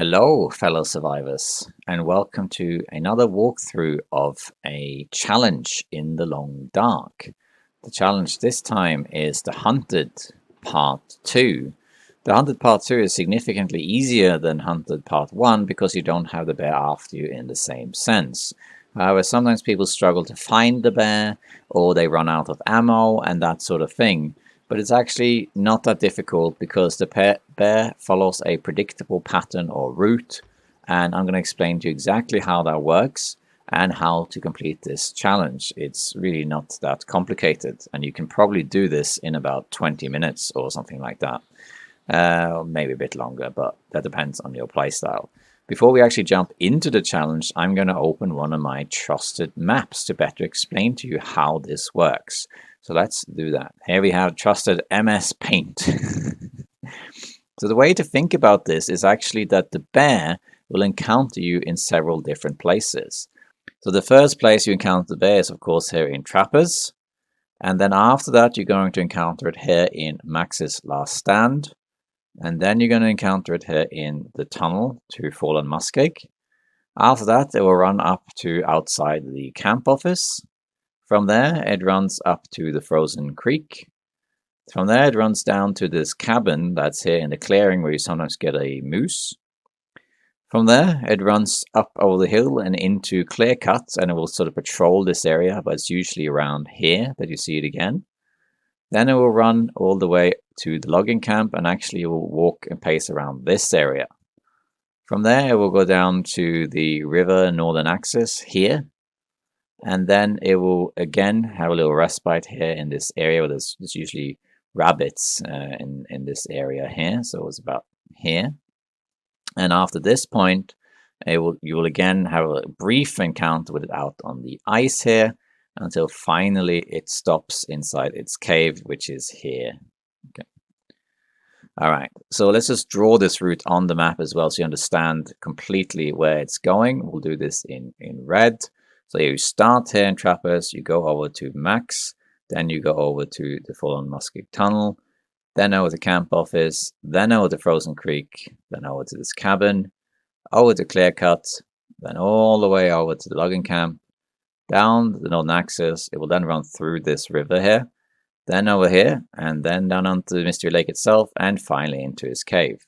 Hello, fellow survivors, and welcome to another walkthrough of a challenge in the long dark. The challenge this time is the Hunted Part 2. The Hunted Part 2 is significantly easier than Hunted Part 1 because you don't have the bear after you in the same sense. However, sometimes people struggle to find the bear, or they run out of ammo and that sort of thing. But it's actually not that difficult because the bear follows a predictable pattern or route, and I'm going to explain to you exactly how that works and how to complete this challenge. It's really not that complicated, and you can probably do this in about 20 minutes or something like that. Maybe a bit longer, but that depends on your playstyle. Before we actually jump into the challenge, I'm going to open one of my trusted maps to better explain to you how this works. So let's do that. Here we have trusted MS Paint. So the way to think about this is actually that the bear will encounter you in several different places. So the first place you encounter the bear is of course here in Trappers. And then after that you're going to encounter it here in Max's Last Stand. And then you're going to encounter it here in the tunnel to Fallen Muskeg. After that it will run up to outside the camp office. From there, it runs up to the frozen creek. From there, it runs down to this cabin that's here in the clearing where you sometimes get a moose. From there, it runs up over the hill and into Clear Cut, and it will sort of patrol this area, but it's usually around here that you see it again. Then it will run all the way to the logging camp, and actually it will walk and pace around this area. From there, it will go down to the river northern axis here. And then it will again have a little respite here in this area where there's usually rabbits in this area here. So it's about here. And after this point, you will again have a brief encounter with it out on the ice here until finally it stops inside its cave, which is here. Okay. All right, so let's just draw this route on the map as well so you understand completely where it's going. We'll do this in red. So you start here in Trappers, you go over to Max, then you go over to the Fallen Muskeg Tunnel, then over to Camp Office, then over to Frozen Creek, then over to this cabin, over to Clear Cut, then all the way over to the logging camp, down the northern axis. It will then run through this river here, then over here, and then down onto the Mystery Lake itself, and finally into his cave.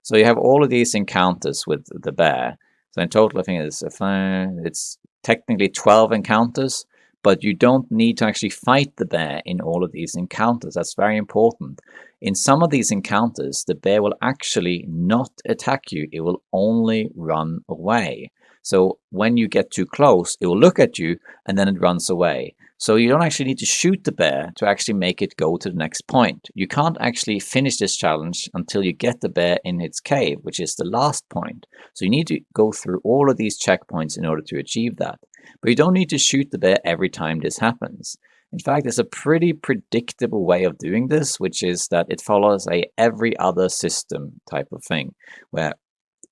So you have all of these encounters with the bear. So in total, I think it's technically 12 encounters, but you don't need to actually fight the bear in all of these encounters. That's very important. In some of these encounters, the bear will actually not attack you. It will only run away. So when you get too close, it will look at you and then it runs away. So you don't actually need to shoot the bear to actually make it go to the next point. You can't actually finish this challenge until you get the bear in its cave, which is the last point. So you need to go through all of these checkpoints in order to achieve that. But you don't need to shoot the bear every time this happens. In fact, there's a pretty predictable way of doing this, which is that it follows a every other system type of thing, where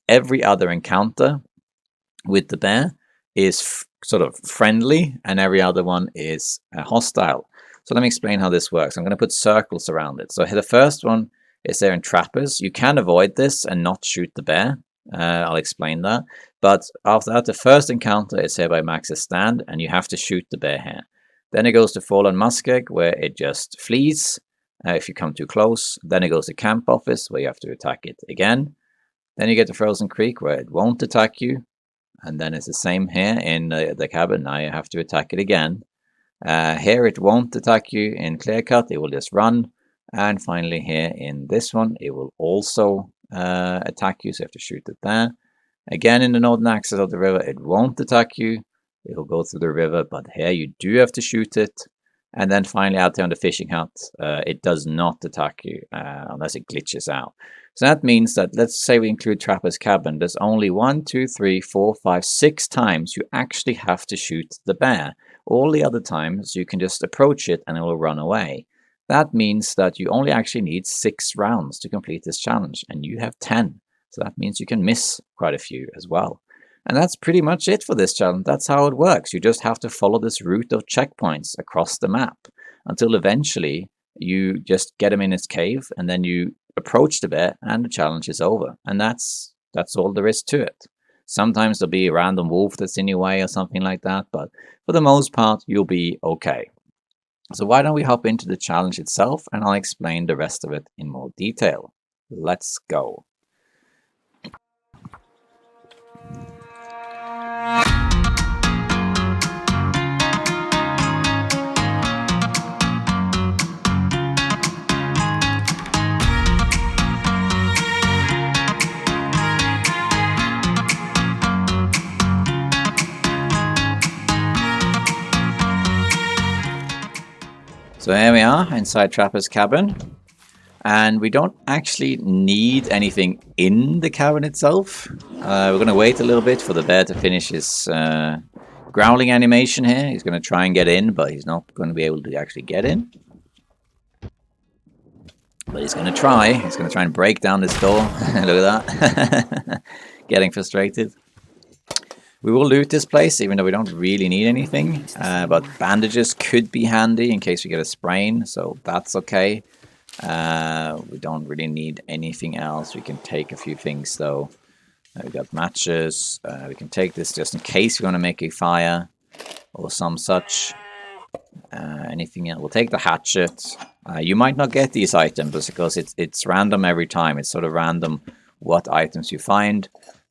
every other encounter with the bear is sort of friendly and every other one is hostile. So let me explain how this works. I'm going to put circles around it. So the first one is there in Trappers. You can avoid this and not shoot the bear. I'll explain that. But after that, the first encounter is here by Max's Stand, and you have to shoot the bear here. Then it goes to Fallen Muskeg, where it just flees if you come too close. Then it goes to Camp Office, where you have to attack it again. Then you get to Frozen Creek, where it won't attack you. And then it's the same here in the cabin. Now you have to attack it again. Here it won't attack you in Clear Cut. It will just run. And finally here in this one, it will also attack you. So you have to shoot it there. Again, in the northern axis of the river, it won't attack you. It will go through the river. But here you do have to shoot it. And then finally out there on the fishing hut, it does not attack you unless it glitches out. So that means that, let's say we include Trapper's Cabin, there's only 1, 2, 3, 4, 5, 6 times you actually have to shoot the bear. All the other times you can just approach it and it will run away. That means that you only actually need 6 rounds to complete this challenge, and you have 10. So that means you can miss quite a few as well. And that's pretty much it for this challenge. That's how it works. You just have to follow this route of checkpoints across the map until eventually you just get him in his cave and then you approach the bear and the challenge is over. And that's That's all there is to it. Sometimes there'll be a random wolf that's in your way or something like that, but for the most part, you'll be okay. So why don't we hop into the challenge itself, and I'll explain the rest of it in more detail. Let's go. So here we are inside Trapper's cabin, and we don't actually need anything in the cabin itself. We're going to wait a little bit for the bear to finish his growling animation here. He's going to try and get in, but he's not going to be able to actually get in. But he's going to try. He's going to try and break down this door. Look at that. Getting frustrated. We will loot this place, even though we don't really need anything. But bandages could be handy in case we get a sprain, so that's okay. We don't really need anything else. We can take a few things, though. We got matches. We can take this just in case we want to make a fire or some such. Anything else? We'll take the hatchet. You might not get these items because it's random every time. It's sort of random what items you find.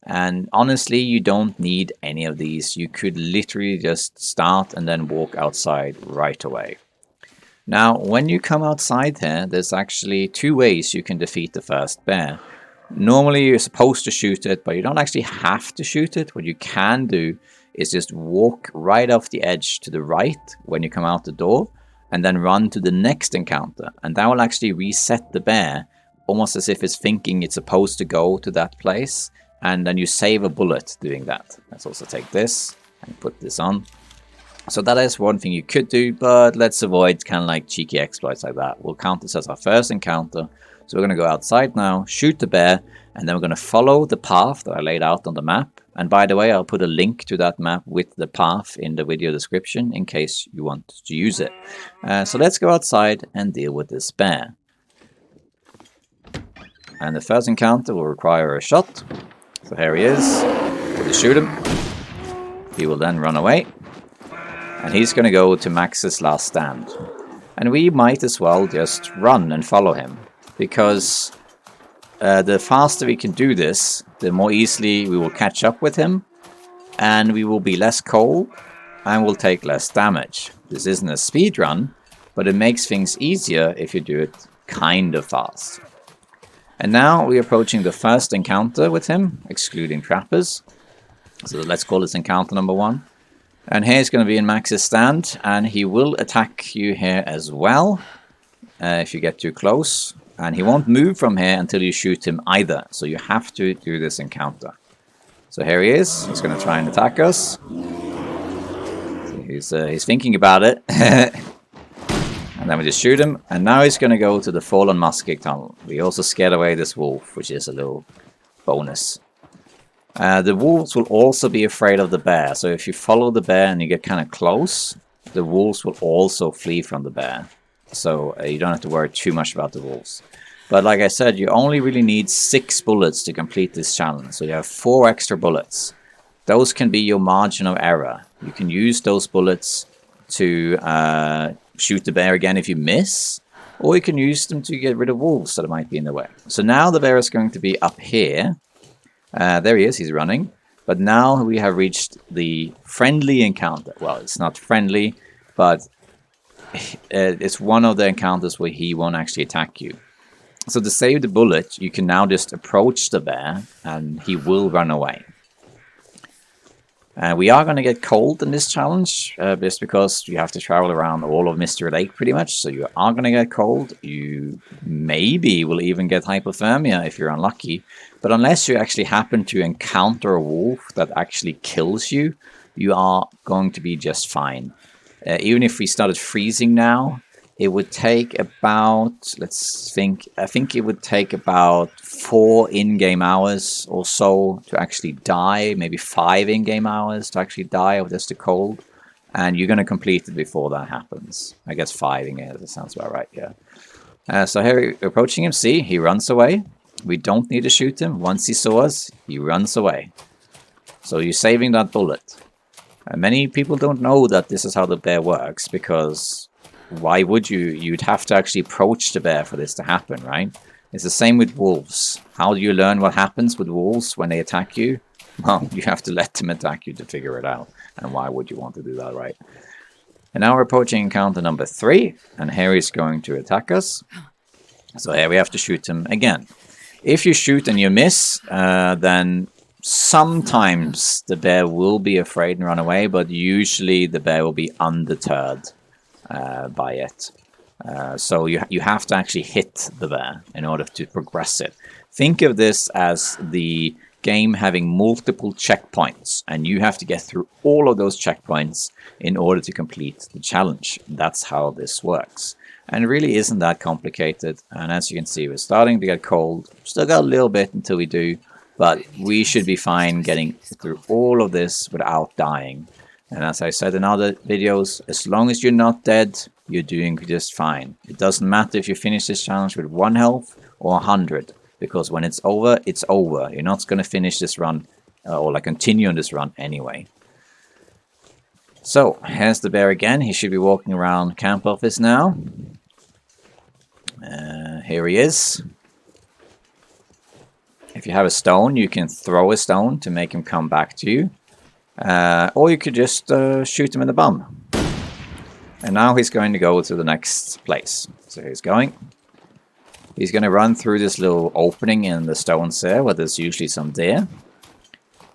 And honestly, you don't need any of these. You could literally just start and then walk outside right away. Now, when you come outside here, there's actually two ways you can defeat the first bear. Normally, you're supposed to shoot it, but you don't actually have to shoot it. What you can do is just walk right off the edge to the right when you come out the door, and then run to the next encounter. And that will actually reset the bear, almost as if it's thinking it's supposed to go to that place. And then you save a bullet doing that. Let's also take this and put this on. So that is one thing you could do, but let's avoid kind of like cheeky exploits like that. We'll count this as our first encounter. So we're going to go outside now, shoot the bear, and then we're going to follow the path that I laid out on the map. And by the way, I'll put a link to that map with the path in the video description in case you want to use it. So let's go outside and deal with this bear. And the first encounter will require a shot. So here he is. We'll just shoot him. He will then run away. And he's going to go to Max's last stand. And we might as well just run and follow him. Because the faster we can do this, the more easily we will catch up with him. And we will be less cold. And we'll take less damage. This isn't a speed run, but it makes things easier if you do it kind of fast. And now we're approaching the first encounter with him, excluding trappers. So let's call this encounter number 1. And here's going to be in Max's stand, and he will attack you here as well, if you get too close. And he won't move from here until you shoot him either, so you have to do this encounter. So here he is, he's going to try and attack us. So he's thinking about it. And then we just shoot him, and now he's going to go to the fallen musket tunnel. We also scared away this wolf, which is a little bonus. The wolves will also be afraid of the bear, so if you follow the bear and you get kind of close, the wolves will also flee from the bear. So you don't have to worry too much about the wolves. But like I said, you only really need 6 bullets to complete this challenge, so you have 4 extra bullets. Those can be your margin of error. You can use those bullets to shoot the bear again if you miss, or you can use them to get rid of wolves that might be in the way. So now the bear is going to be up here. There he is, he's running. But now we have reached the friendly encounter. Well, it's not friendly, but it's one of the encounters where he won't actually attack you. So to save the bullet, you can now just approach the bear and he will run away. We are going to get cold in this challenge, just because you have to travel around all of Mystery Lake pretty much, so you are going to get cold. You maybe will even get hypothermia if you're unlucky, but unless you actually happen to encounter a wolf that actually kills you, you are going to be just fine. Even if we started freezing now, it would take about, I think it would take about 4 in-game hours or so to actually die, maybe 5 in-game hours to actually die of just the cold. And you're going to complete it before that happens. I guess 5 in-game, that sounds about right, yeah. So here we're approaching him, see, he runs away. We don't need to shoot him. Once he saw us, he runs away. So you're saving that bullet. Many people don't know that this is how the bear works, because why would you? You'd have to actually approach the bear for this to happen, right? It's the same with wolves. How do you learn what happens with wolves when they attack you? Well, you have to let them attack you to figure it out. And why would you want to do that, right? And now we're approaching encounter number 3, and Harry's going to attack us. So here we have to shoot him again. If you shoot and you miss, then sometimes the bear will be afraid and run away, but usually the bear will be undeterred by it. So you have to actually hit the bear in order to progress it. Think of this as the game having multiple checkpoints, and you have to get through all of those checkpoints in order to complete the challenge. That's how this works. And it really isn't that complicated. And as you can see, we're starting to get cold. Still got a little bit until we do, but we should be fine getting through all of this without dying. And as I said in other videos, as long as you're not dead, you're doing just fine. It doesn't matter if you finish this challenge with 1 health or 100, because when it's over, it's over. You're not going to finish this run or like continue on this run anyway. So here's the bear again. He should be walking around camp office now. Here he is. If you have a stone, you can throw a stone to make him come back to you. Or you could just shoot him in the bum. And now he's going to go to the next place. So he's going. He's going to run through this little opening in the stones there, where there's usually some deer.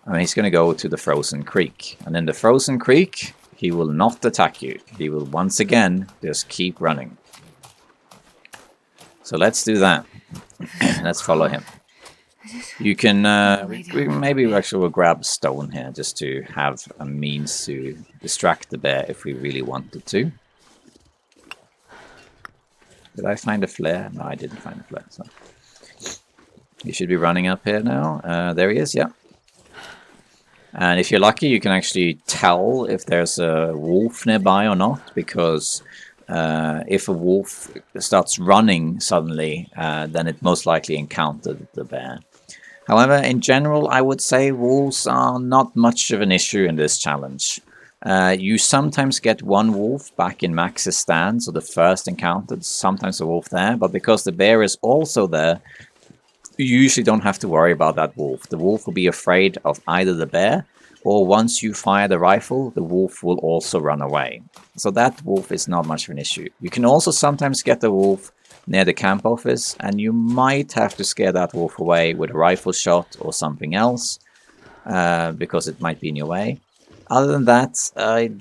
And he's going to go to the frozen creek. And in the frozen creek, he will not attack you. He will once again just keep running. So let's do that. Let's follow him. You can, maybe we actually will grab a stone here just to have a means to distract the bear if we really wanted to. Did I find a flare? No, I didn't find a flare. So. He should be running up here now. There he is, yeah. And if you're lucky, you can actually tell if there's a wolf nearby or not, because if a wolf starts running suddenly, then it most likely encountered the bear. However, in general, I would say wolves are not much of an issue in this challenge. You sometimes get one wolf back in Max's stand, so the first encounter, sometimes a wolf there, but because the bear is also there, you usually don't have to worry about that wolf. The wolf will be afraid of either the bear, or once you fire the rifle, the wolf will also run away. So that wolf is not much of an issue. You can also sometimes get the wolf near the camp office, and you might have to scare that wolf away with a rifle shot or something else, because it might be in your way. Other than that, I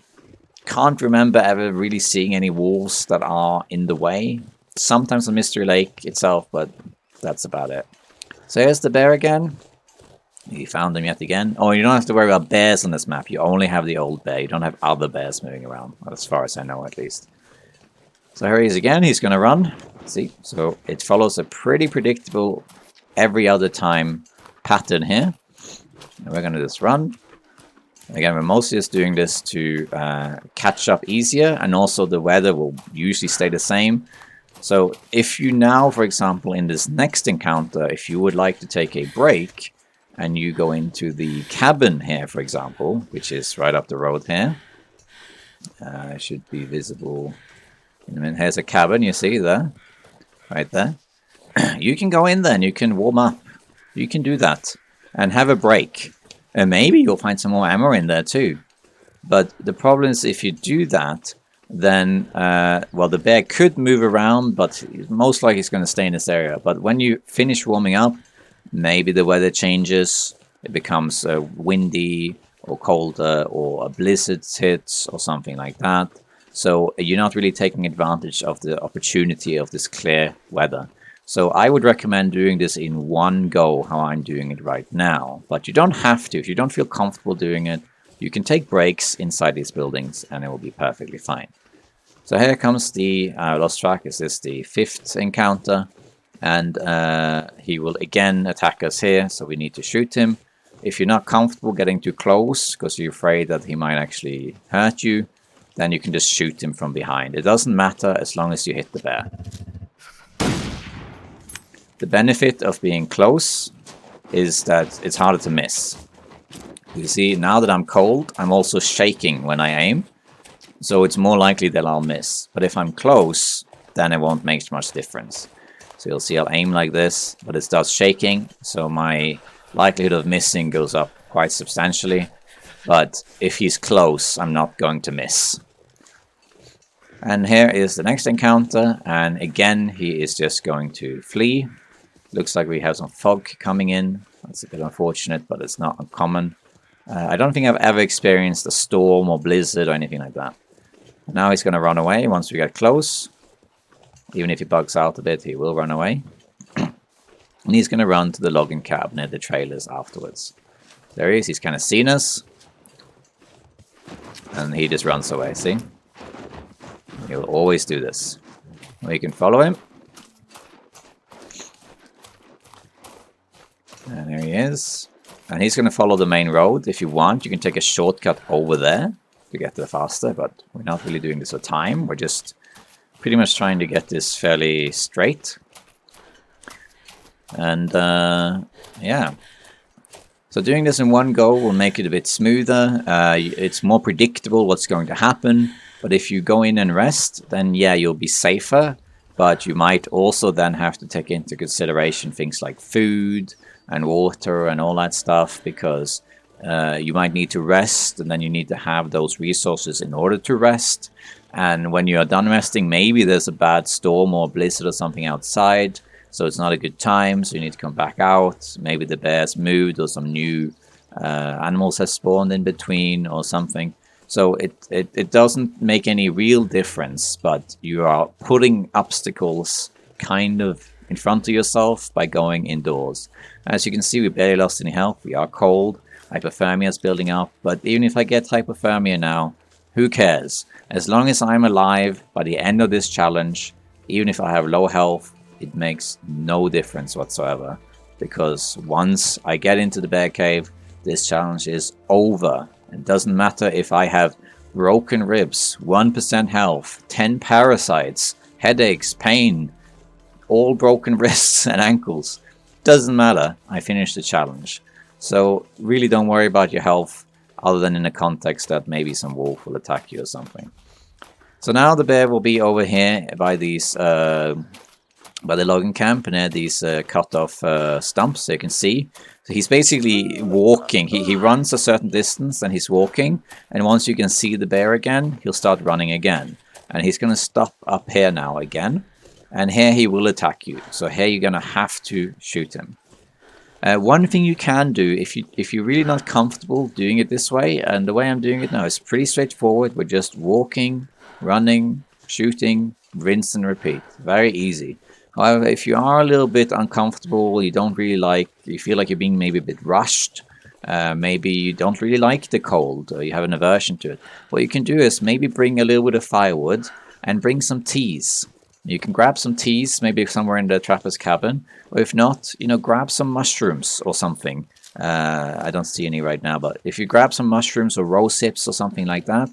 can't remember ever really seeing any wolves that are in the way. Sometimes on Mystery Lake itself, but that's about it. So here's the bear again. You found him yet again. Oh, you don't have to worry about bears on this map. You only have the old bear. You don't have other bears moving around, as far as I know at least. So here he is again. He's going to run. See, so it follows a pretty predictable every other time pattern here. And we're going to just run. Again, we're mostly just doing this to catch up easier, and also the weather will usually stay the same. So if you now, for example, in this next encounter, if you would like to take a break, and you go into the cabin here, for example, which is right up the road here. It should be visible in a minute. Here's a cabin, you see there, right there. You can go in there and you can warm up. You can do that and have a break. And maybe you'll find some more ammo in there too. But the problem is if you do that, then, well, the bear could move around, but most likely it's going to stay in this area. But when you finish warming up, maybe the weather changes, it becomes windy or colder, or a blizzard hits or something like that. So you're not really taking advantage of the opportunity of this clear weather. So I would recommend doing this in one go, how I'm doing it right now. But you don't have to. If you don't feel comfortable doing it, you can take breaks inside these buildings and it will be perfectly fine. So here comes the lost track. This is the 5th encounter. And he will again attack us here, so we need to shoot him. If you're not comfortable getting too close, because you're afraid that he might actually hurt you, then you can just shoot him from behind. It doesn't matter as long as you hit the bear. The benefit of being close is that it's harder to miss. You see, now that I'm cold, I'm also shaking when I aim, so it's more likely that I'll miss. But if I'm close, then it won't make much difference. So you'll see I'll aim like this, but it starts shaking, so my likelihood of missing goes up quite substantially. But if he's close, I'm not going to miss. And here is the next encounter, and again he is just going to flee. Looks like we have some fog coming in. That's a bit unfortunate, but it's not uncommon. I don't think I've ever experienced a storm or blizzard or anything like that. Now he's going to run away once we get close. Even if he bugs out a bit, he will run away. And he's going to run to the logging cab near the trailers afterwards. There he is. He's kind of seen us. And he just runs away, see? He'll always do this. We can follow him. And there he is. And he's going to follow the main road. If you want, you can take a shortcut over there to get there faster, but we're not really doing this for time. We're just pretty much trying to get this fairly straight. And yeah. So doing this in one go will make it a bit smoother. It's more predictable what's going to happen. But if you go in and rest, then yeah, you'll be safer. But you might also then have to take into consideration things like food and water and all that stuff, because you might need to rest, and then you need to have those resources in order to rest. And when you are done resting, maybe there's a bad storm or blizzard or something outside, so it's not a good time, so you need to come back out. Maybe the bears moved, or some new animals have spawned in between or something. So it doesn't make any real difference, but you are putting obstacles kind of in front of yourself by going indoors. As you can see, we barely lost any health. We are cold. Hypothermia is building up. But even if I get hypothermia now, who cares? As long as I'm alive by the end of this challenge, even if I have low health, it makes no difference whatsoever. Because once I get into the bear cave, this challenge is over. It doesn't matter if I have broken ribs, 1% health, 10 parasites, headaches, pain, all broken wrists and ankles. Doesn't matter. I finished the challenge. So really don't worry about your health, other than in the context that maybe some wolf will attack you or something. So now the bear will be over here by these, by the logging camp, near these cut off stumps, so you can see. So he's basically walking. He runs a certain distance and he's walking. And once you can see the bear again, he'll start running again. And he's going to stop up here now again. And here he will attack you. So here you're going to have to shoot him. One thing you can do, if you're really not comfortable doing it this way, and the way I'm doing it now is pretty straightforward. We're just walking, running, shooting, rinse and repeat. Very easy. However, if you are a little bit uncomfortable, you don't really like, you feel like you're being maybe a bit rushed, maybe you don't really like the cold, or you have an aversion to it, what you can do is maybe bring a little bit of firewood and bring some teas. You can grab some teas, maybe somewhere in the trapper's cabin, or if not, you know, grab some mushrooms or something. I don't see any right now, but if you grab some mushrooms or rose hips or something like that,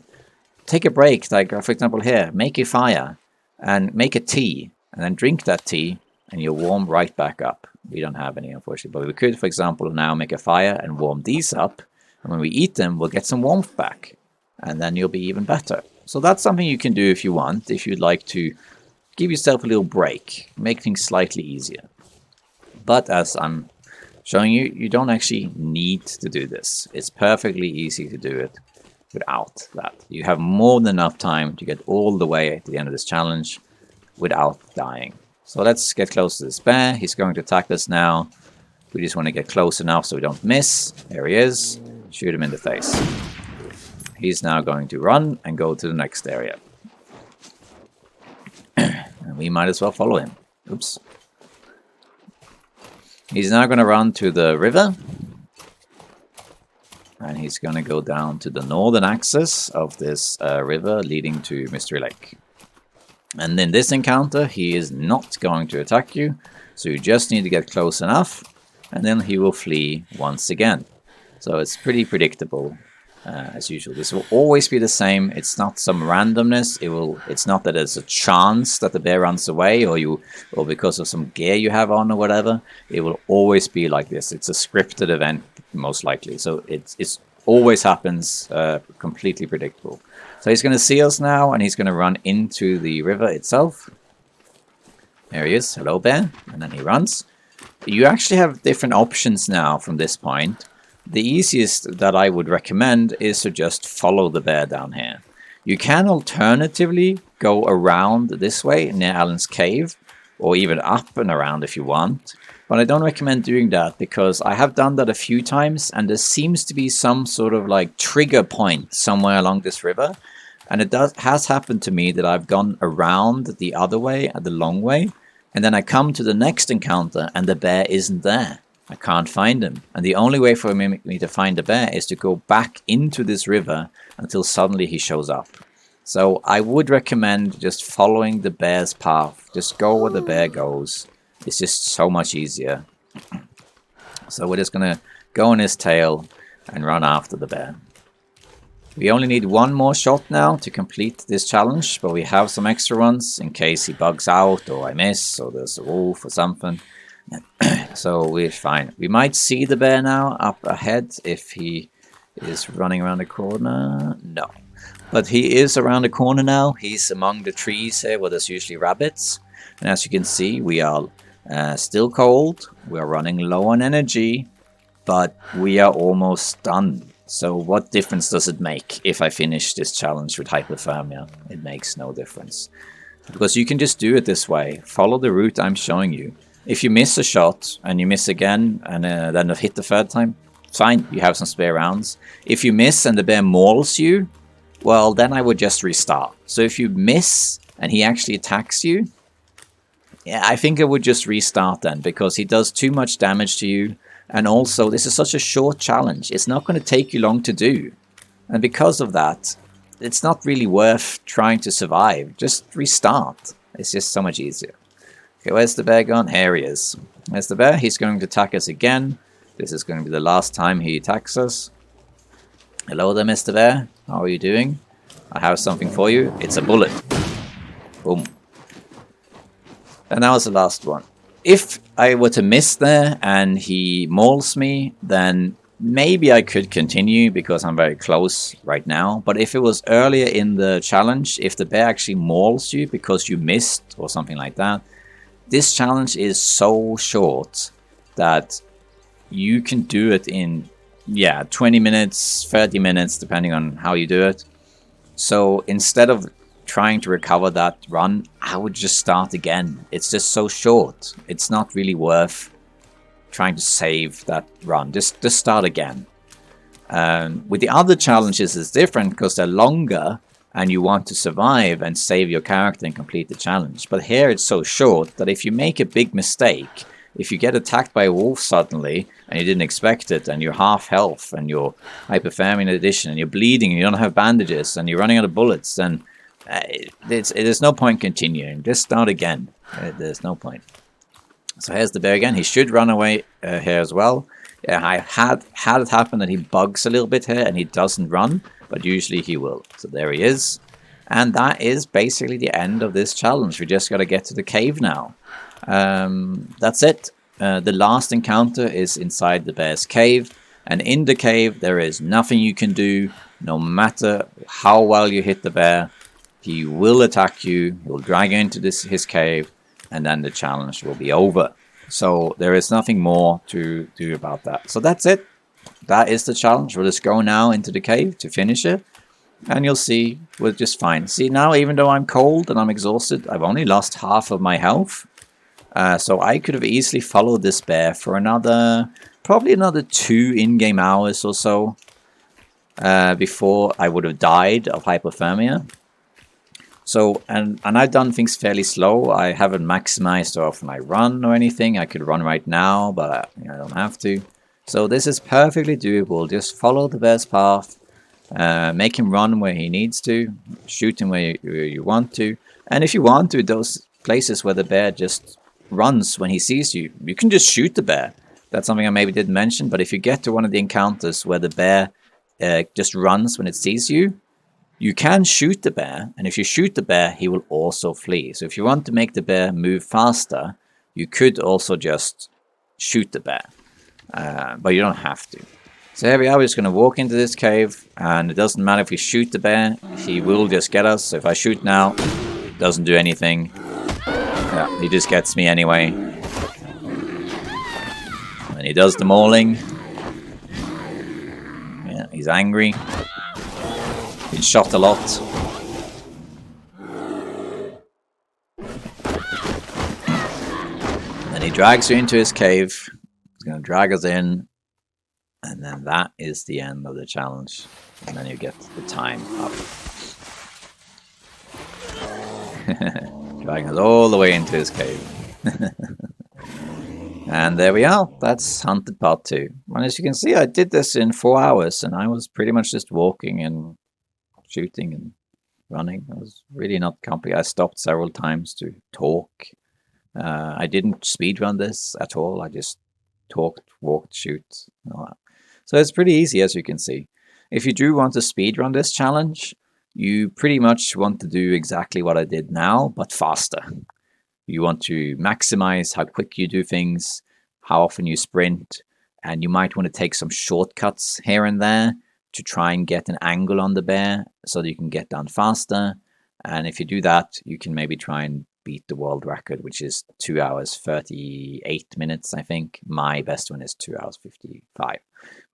take a break, like for example here, make a fire and make a tea, and then drink that tea, and you'll warm right back up. We don't have any, unfortunately, but we could, for example, now make a fire and warm these up, and when we eat them, we'll get some warmth back, and then you'll be even better. So that's something you can do if you want, if you'd like to give yourself a little break, make things slightly easier. But as I'm showing you, you don't actually need to do this. It's perfectly easy to do it without that. You have more than enough time to get all the way at the end of this challenge without dying. So let's get close to this bear. He's going to attack us now. We just want to get close enough so we don't miss. There he is. Shoot him in the face. He's now going to run and go to the next area. And we might as well follow him. Oops. He's now going to run to the river. And he's going to go down to the northern axis of this river leading to Mystery Lake. And in this encounter, he is not going to attack you. So you just need to get close enough. And then he will flee once again. So it's pretty predictable. as usual. This will always be the same. It's not some randomness. It's not that there's a chance that the bear runs away or because of some gear you have on or whatever. It will always be like this. It's a scripted event, most likely. So it's always happens, completely predictable. So he's going to see us now, and he's going to run into the river itself. There he is. Hello, bear. And then he runs. You actually have different options now from this point. The easiest that I would recommend is to just follow the bear down here. You can alternatively go around this way near Alan's cave, or even up and around if you want. But I don't recommend doing that because I have done that a few times, and there seems to be some sort of like trigger point somewhere along this river. And it has happened to me that I've gone around the other way, the long way, and then I come to the next encounter and the bear isn't there. I can't find him. And the only way for me to find the bear is to go back into this river until suddenly he shows up. So I would recommend just following the bear's path. Just go where the bear goes. It's just so much easier. So we're just going to go on his tail and run after the bear. We only need one more shot now to complete this challenge, but we have some extra ones in case he bugs out or I miss or there's a wolf or something. So we're fine. We might see the bear now up ahead if he is running around the corner. No. But he is around the corner now. He's among the trees here where there's usually rabbits. And as you can see, we are still cold. We're running low on energy. But we are almost done. So what difference does it make if I finish this challenge with hypothermia? It makes no difference. Because you can just do it this way. Follow the route I'm showing you. If you miss a shot and you miss again and then have hit the third time, fine, you have some spare rounds. If you miss and the bear mauls you, well, then I would just restart. So if you miss and he actually attacks you, yeah, I think I would just restart then because he does too much damage to you. And also, this is such a short challenge. It's not going to take you long to do. And because of that, it's not really worth trying to survive. Just restart. It's just so much easier. Okay, where's the bear gone? Here he is. There's the bear. He's going to attack us again. This is going to be the last time he attacks us. Hello there, Mr. Bear. How are you doing? I have something for you. It's a bullet. Boom. And that was the last one. If I were to miss there and he mauls me, then maybe I could continue because I'm very close right now. But if it was earlier in the challenge, if the bear actually mauls you because you missed or something like that, this challenge is so short that you can do it in, 20 minutes, 30 minutes, depending on how you do it. So instead of trying to recover that run, I would just start again. It's just so short. It's not really worth trying to save that run. Just start again. With the other challenges, it's different because they're longer and you want to survive and save your character and complete the challenge. But here it's so short that if you make a big mistake, if you get attacked by a wolf suddenly and you didn't expect it and you're half health and you're hypothermia in addition and you're bleeding and you don't have bandages and you're running out of bullets, then there's no point continuing. Just start again. There's no point. So here's the bear again. He should run away here as well. I had it happen that he bugs a little bit here and he doesn't run, but usually he will. So there he is. And that is basically the end of this challenge. We just got to get to the cave now. That's it. The last encounter is inside the bear's cave. And in the cave, there is nothing you can do. No matter how well you hit the bear, he will attack you. He will drag you into his cave. And then the challenge will be over. So there is nothing more to do about that. So that's it. That is the challenge. We'll just go now into the cave to finish it. And you'll see we're just fine. See, now even though I'm cold and I'm exhausted, I've only lost half of my health. So I could have easily followed this bear for probably another 2 in-game hours or so. Before I would have died of hypothermia. So, and I've done things fairly slow. I haven't maximized how often I run or anything. I could run right now, but I don't have to. So this is perfectly doable. Just follow the bear's path. Make him run where he needs to. Shoot him where you want to. And if you want to, those places where the bear just runs when he sees you, you can just shoot the bear. That's something I maybe didn't mention. But if you get to one of the encounters where the bear just runs when it sees you, you can shoot the bear, and if you shoot the bear, he will also flee. So if you want to make the bear move faster, you could also just shoot the bear, but you don't have to. So here we are, we're just going to walk into this cave, and it doesn't matter if we shoot the bear, he will just get us. So if I shoot now, it doesn't do anything. Yeah, he just gets me anyway. And he does the mauling. Yeah, he's angry. Been shot a lot. And then he drags you into his cave. He's going to drag us in. And then that is the end of the challenge. And then you get the time up. Dragging us all the way into his cave. And there we are. That's Hunted Part 2. And as you can see, I did this in 4 hours. And I was pretty much just walking and shooting and running. It was really not complicated. I stopped several times to talk. I didn't speedrun this at all. I just talked, walked, shoot, and all that. So it's pretty easy, as you can see. If you do want to speedrun this challenge, you pretty much want to do exactly what I did now, but faster. You want to maximize how quick you do things, how often you sprint, and you might want to take some shortcuts here and there to try and get an angle on the bear so that you can get down faster. And if you do that, you can maybe try and beat the world record, which is 2 hours 38 minutes, I think. My best one is 2 hours 55.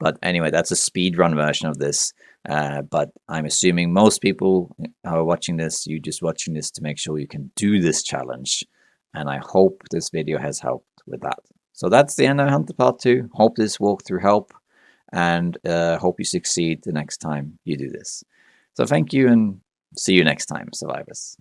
But anyway, that's a speedrun version of this. But I'm assuming most people who are watching this, you're just watching this to make sure you can do this challenge. And I hope this video has helped with that. So that's the end of Hunted Part 2. Hope this walkthrough helped. And hope you succeed the next time you do this. So thank you, and see you next time, survivors.